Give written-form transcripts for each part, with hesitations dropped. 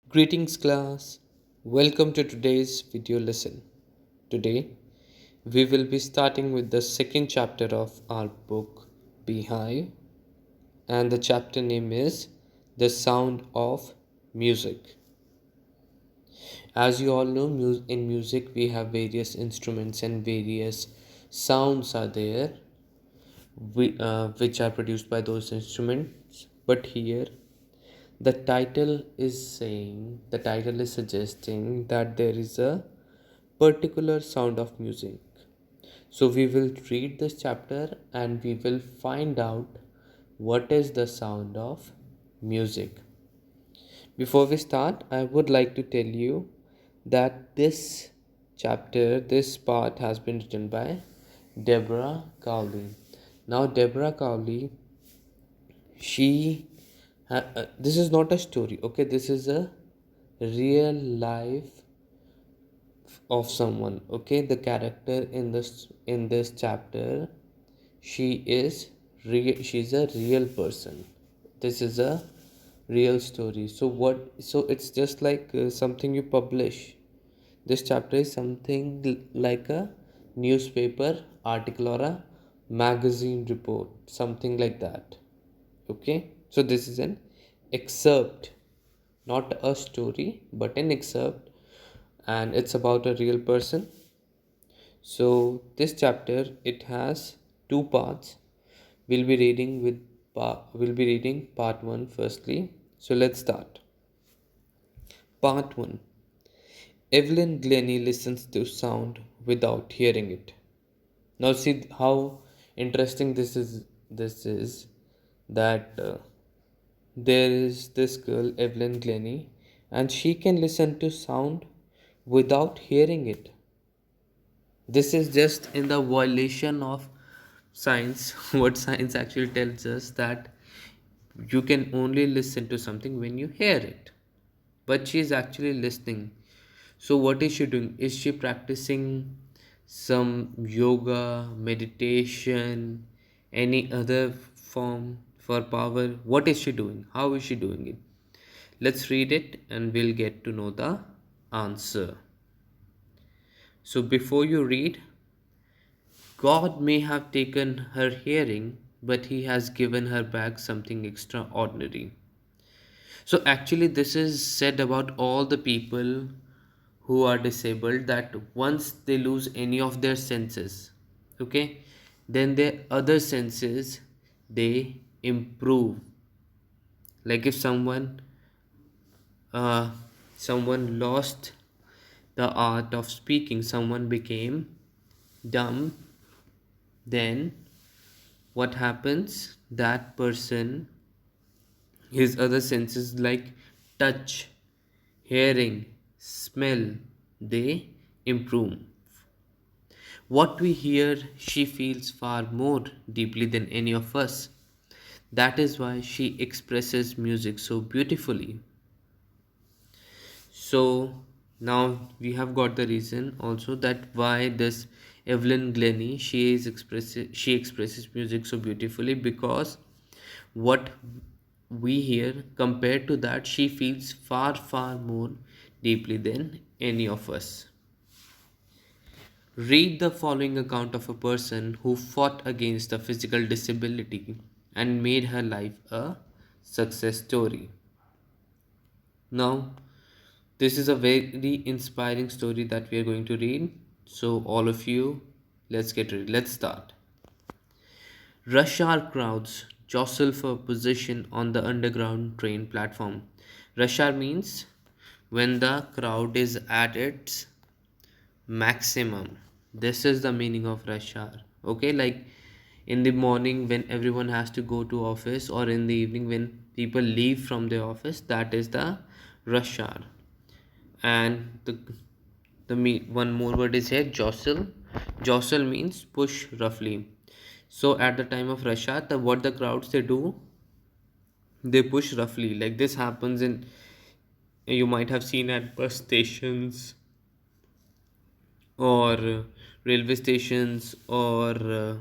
Greetings, class. Welcome to today's video lesson. Today, we will be starting with the second chapter of our book, Beehive, and the chapter name is The Sound of Music. As you all know, in music we have various instruments and various sounds are there, which are produced by those instruments. But here, the title is suggesting that there is a particular sound of music. So we will read this chapter and we will find out what is the sound of music. Before we start, I would like to tell you that this part has been written by Deborah Cowley. Now, Deborah Cowley, this is not a story, okay? This is a real life of someone, okay? The character in this chapter, she's a real person. This is a real story. So it's just like something you publish. This chapter is something like a newspaper article or a magazine report, something like that. Okay, so this is an excerpt, not a story but an excerpt, and it's about a real person. So this chapter, it has two parts. We'll be reading part 1 firstly. So let's start. Part 1. Evelyn Glennie listens to sound without hearing it. Now see how interesting this is that there is this girl Evelyn Glennie, and she can listen to sound without hearing it. This is just in the violation of science. What science actually tells us that you can only listen to something when you hear it. But she is actually listening. So what is she doing? Is she practicing some yoga, meditation, any other form for power? What is she doing? How is she doing it? Let's read it and we'll get to know the answer. So before you read, God may have taken her hearing, but he has given her back something extraordinary. So, actually, this is said about all the people who are disabled, that once they lose any of their senses, okay, then their other senses they improve. Like if uh, someone lost the art of speaking, someone became dumb, then what happens? That person, his other senses like touch, hearing, smell, they improve. What we hear, she feels far more deeply than any of us. That is why she expresses music so beautifully. So now we have got the reason also that why this Evelyn Glennie, she expresses music so beautifully, because what we hear, compared to that, she feels far more deeply than any of us. Read the following account of a person who fought against a physical disability and made her life a success story. Now, this is a very inspiring story that we are going to read. So, all of you, let's get ready. Let's start. Rush hour crowds jostle for position on the underground train platform. Rush hour means when the crowd is at its maximum. This is the meaning of rush hour. Okay, like in the morning when everyone has to go to office, or in the evening when people leave from the office, that is the rush hour. And one more word is here, jostle. Jostle means push roughly. So at the time of rush hour, what the crowds they do, they push roughly. Like this happens in, you might have seen at bus stations, or railway stations, or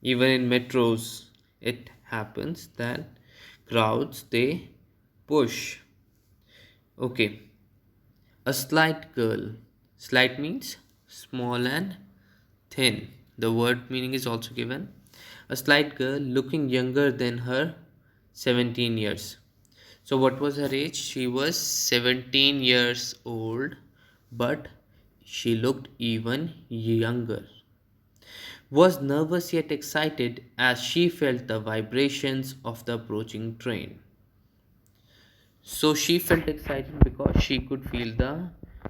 even in metros. It happens that crowds they push. Okay, a slight girl. Slight means small and thin. The word meaning is also given. A slight girl looking younger than her 17 years. So, what was her age? She was 17 years old, but she looked even younger. Was nervous yet excited as she felt the vibrations of the approaching train. So, she felt excited because she could feel the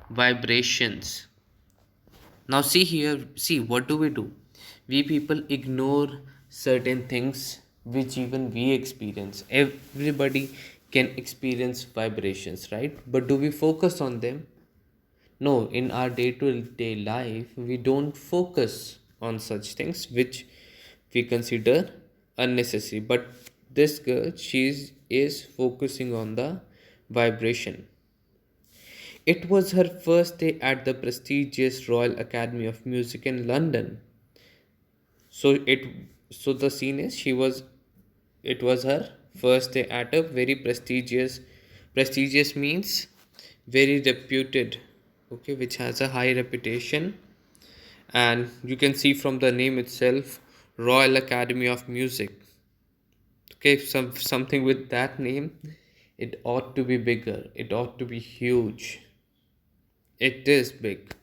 vibrations. Now, see here, see what do? We people ignore certain things which even we experience. Everybody can experience vibrations, right? But do we focus on them? No, in our day to day life, we don't focus on such things which we consider unnecessary. But this girl, is focusing on the vibration. It was her first day at the prestigious Royal Academy of Music in London. So it so the scene is it was her first day at a very prestigious means very reputed, okay, which has a high reputation, and you can see from the name itself, Royal Academy of Music. Okay, something with that name, it ought to be bigger, it ought to be huge. It is big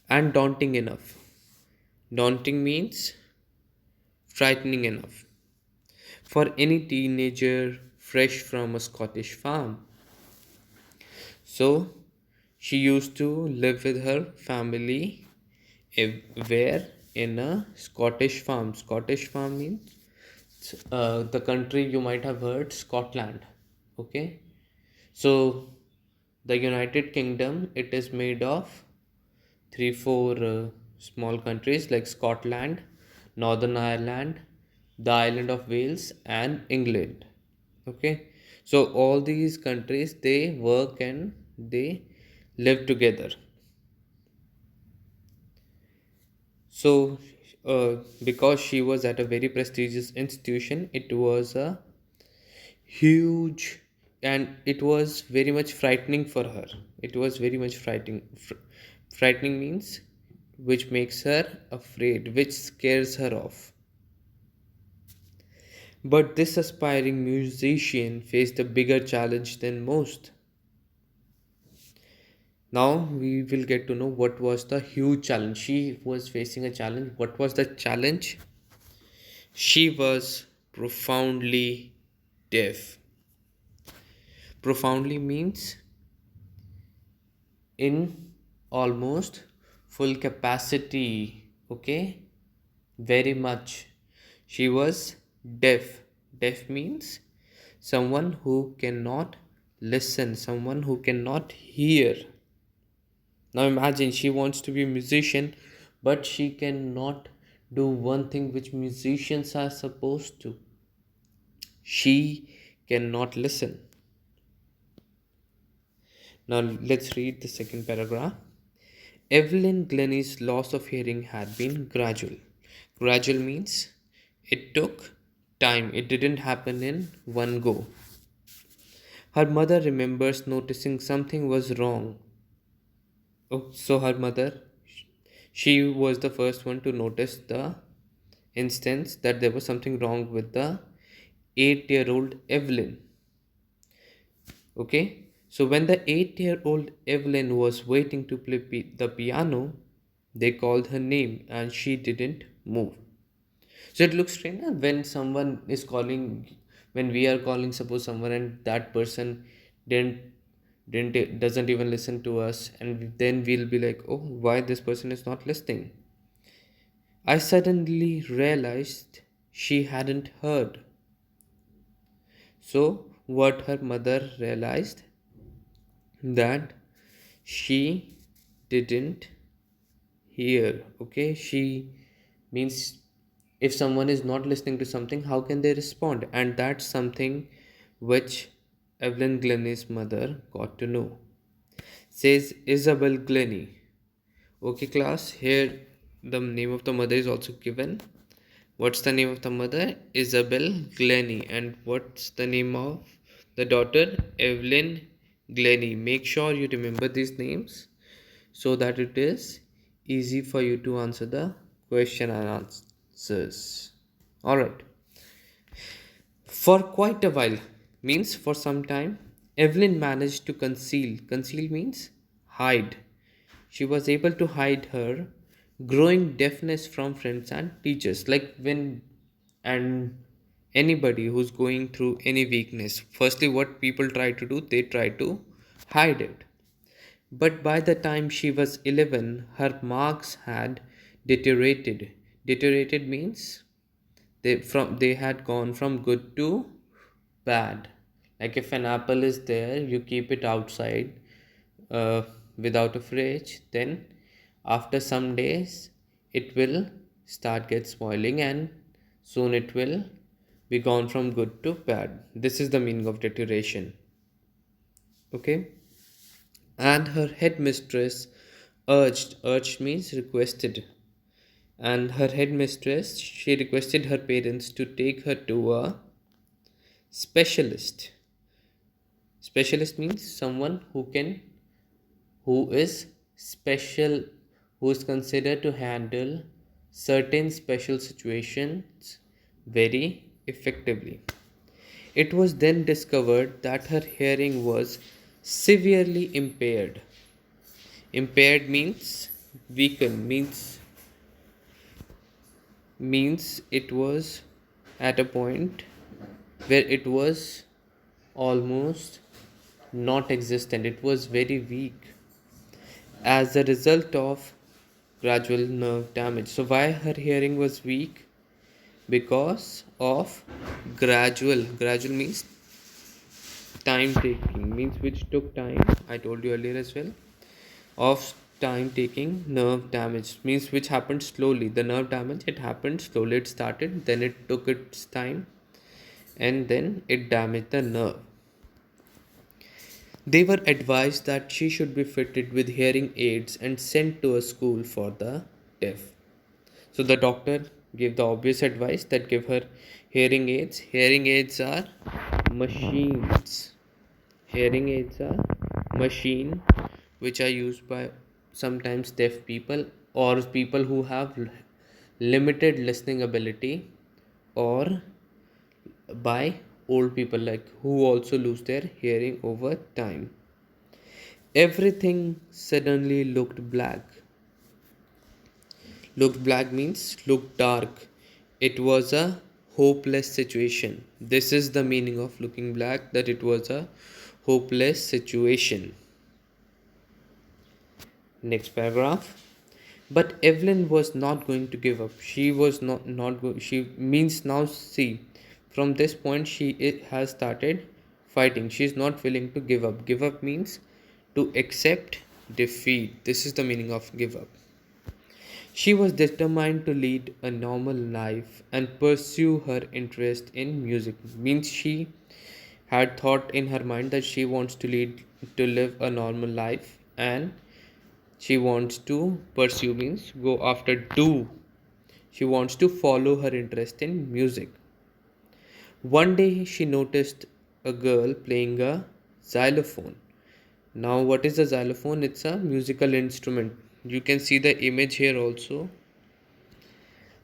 and daunting enough. Daunting means frightening enough for any teenager fresh from a Scottish farm. So she used to live with her family where in a Scottish farm. Scottish farm means the country you might have heard, Scotland. Okay, so the United Kingdom, it is made of three, four small countries like Scotland, Northern Ireland, the island of Wales, and England. Okay, so all these countries they work and they live together. So, because she was at a very prestigious institution, it was a huge, and it was very much frightening for her. It was very much frightening. Frightening means which makes her afraid, which scares her off. But this aspiring musician faced a bigger challenge than most. Now we will get to know what was the huge challenge. She was facing a challenge. What was the challenge? She was profoundly deaf. Profoundly means in almost full capacity. Okay, very much. She was deaf. Deaf means someone who cannot listen, someone who cannot hear. Now imagine she wants to be a musician, but she cannot do one thing which musicians are supposed to. She cannot listen. Now let's read the second paragraph. Evelyn Glennie's loss of hearing had been gradual. Gradual means it took time, it didn't happen in one go. Her mother remembers noticing something was wrong. Oh, so her mother, she was the first one to notice the instance that there was something wrong with the 8-year-old Evelyn. Okay, so when the 8-year-old Evelyn was waiting to play the piano, they called her name and she didn't move. So it looks strange when someone is calling, when we are calling, suppose someone and that person didn't doesn't even listen to us, and then we'll be like, oh, why this person is not listening? I suddenly realized she hadn't heard. So what her mother realized, that she didn't hear. Okay, she means if someone is not listening to something, how can they respond? And that's something which Evelyn Glennie's mother got to know. Says Isabel Glennie. Okay, class, here the name of the mother is also given. What's the name of the mother? Isabel Glennie. And what's the name of the daughter? Evelyn Glennie. Make sure you remember these names so that it is easy for you to answer the question and answers. Alright. For quite a while, means for some time, Evelyn managed to conceal. Conceal means hide. She was able to hide her growing deafness from friends and teachers. Like when and anybody who's going through any weakness, firstly, what people try to do, they try to hide it. But by the time she was 11, her marks had deteriorated. Deteriorated means they had gone from good to bad. Like if an apple is there, you keep it outside uh, without a fridge, then after some days it will start get spoiling and soon it will be gone from good to bad. This is the meaning of deterioration. Okay. And her headmistress urged means requested, and her headmistress, she requested her parents to take her to a specialist. Specialist means someone who is special, who is considered to handle certain special situations very effectively. It was then discovered that her hearing was severely impaired. Impaired means weakened, means it was at a point where it was almost not existent. It was very weak as a result of gradual nerve damage. So why her hearing was weak? Because of gradual means time taking, means which took time, I told you earlier as well, of time taking nerve damage, means which happened slowly. The nerve damage, it happened slowly. It started, then it took its time, and then it damaged the nerve. They were advised that she should be fitted with hearing aids and sent to a school for the deaf. So the doctor gave the obvious advice that give her hearing aids. Hearing aids are machines. Hearing aids are machine which are used by sometimes deaf people or people who have limited listening ability, or by old people like who also lose their hearing over time. Everything suddenly looked black. Looked black means looked dark. It was a hopeless situation. This is the meaning of looking black, that it was a hopeless situation. Next paragraph. But Evelyn was not going to give up. She was not go- she means now see, from this point she has started fighting. She is not willing to give up. Give up means to accept defeat. This is the meaning of give up. She was determined to lead a normal life and pursue her interest in music. Means she had thought in her mind that she wants to live a normal life, and she wants to pursue means go after do. She wants to follow her interest in music. One day she noticed a girl playing a xylophone. Now, what is a xylophone? It's a musical instrument. You can see the image here also.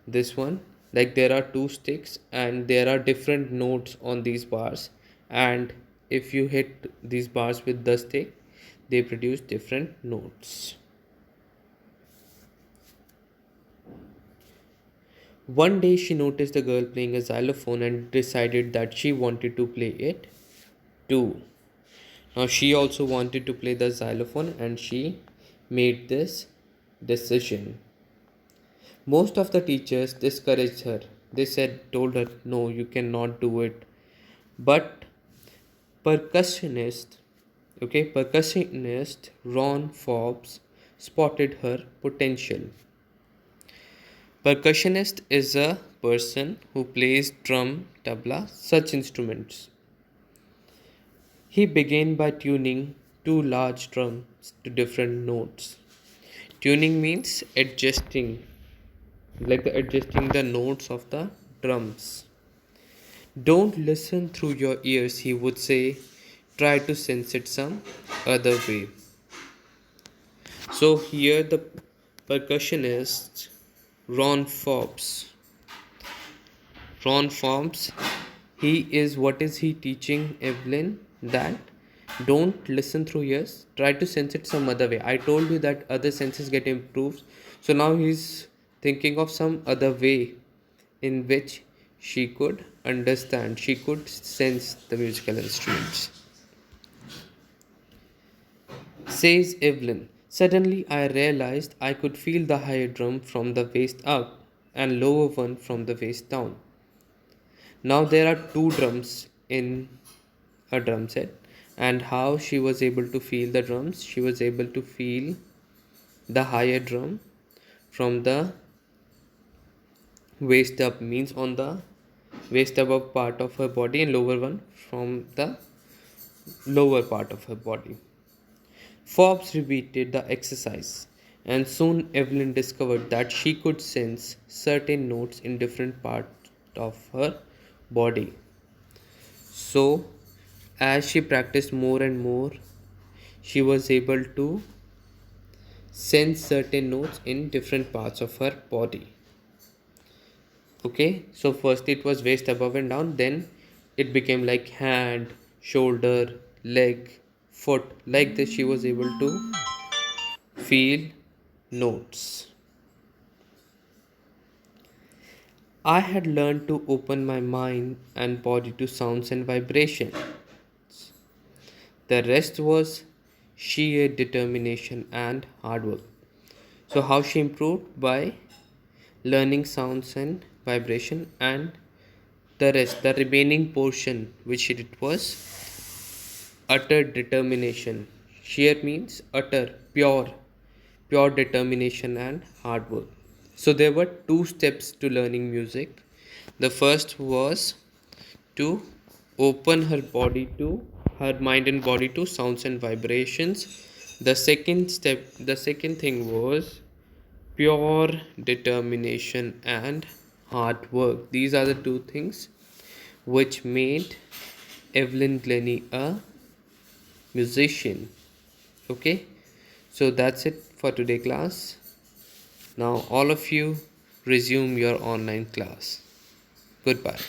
This one, like there are two sticks and there are different notes on these bars, and if you hit these bars with the stick, they produce different notes. One day she noticed a girl playing a xylophone and decided that she wanted to play it too. Now she also wanted to play the xylophone and she made this decision. Most of the teachers discouraged her. They told her, no, you cannot do it. But percussionist, percussionist Ron Forbes spotted her potential. Percussionist is a person who plays drum, tabla, such instruments. He began by tuning two large drums to different notes. Tuning means adjusting, like adjusting the notes of the drums. Don't listen through your ears, he would say. try to sense it some other way. So here the percussionist Ron Forbes. Ron Forbes, he is what is he teaching Evelyn that don't listen through ears, try to sense it some other way. I told you that other senses get improved, so now he's thinking of some other way in which she could understand, she could sense the musical instruments. Says Evelyn, suddenly I realized I could feel the higher drum from the waist up and lower one from the waist down. Now there are two drums in a drum set, and how she was able to feel the drums, she was able to feel the higher drum from the waist up, means on the waist above part of her body, and lower one from the lower part of her body. Forbes repeated the exercise, and soon Evelyn discovered that she could sense certain notes in different parts of her body. So, as she practiced more and more, she was able to sense certain notes in different parts of her body. Okay, so first it was waist above and down, then it became like hand, shoulder, leg, foot. Like this, she was able to feel notes. I had learned to open my mind and body to sounds and vibration. The rest was sheer determination and hard work. So, how she improved? By learning sounds and vibration, and the rest, the remaining portion which she did was utter determination. Sheer means utter, pure determination and hard work. So, there were two steps to learning music. The first was to open her body to her mind and body to sounds and vibrations. The second thing was pure determination and hard work. These are the two things which made Evelyn Glennie a musician. Okay, so that's it for today class. Now all of you resume your online class. Goodbye.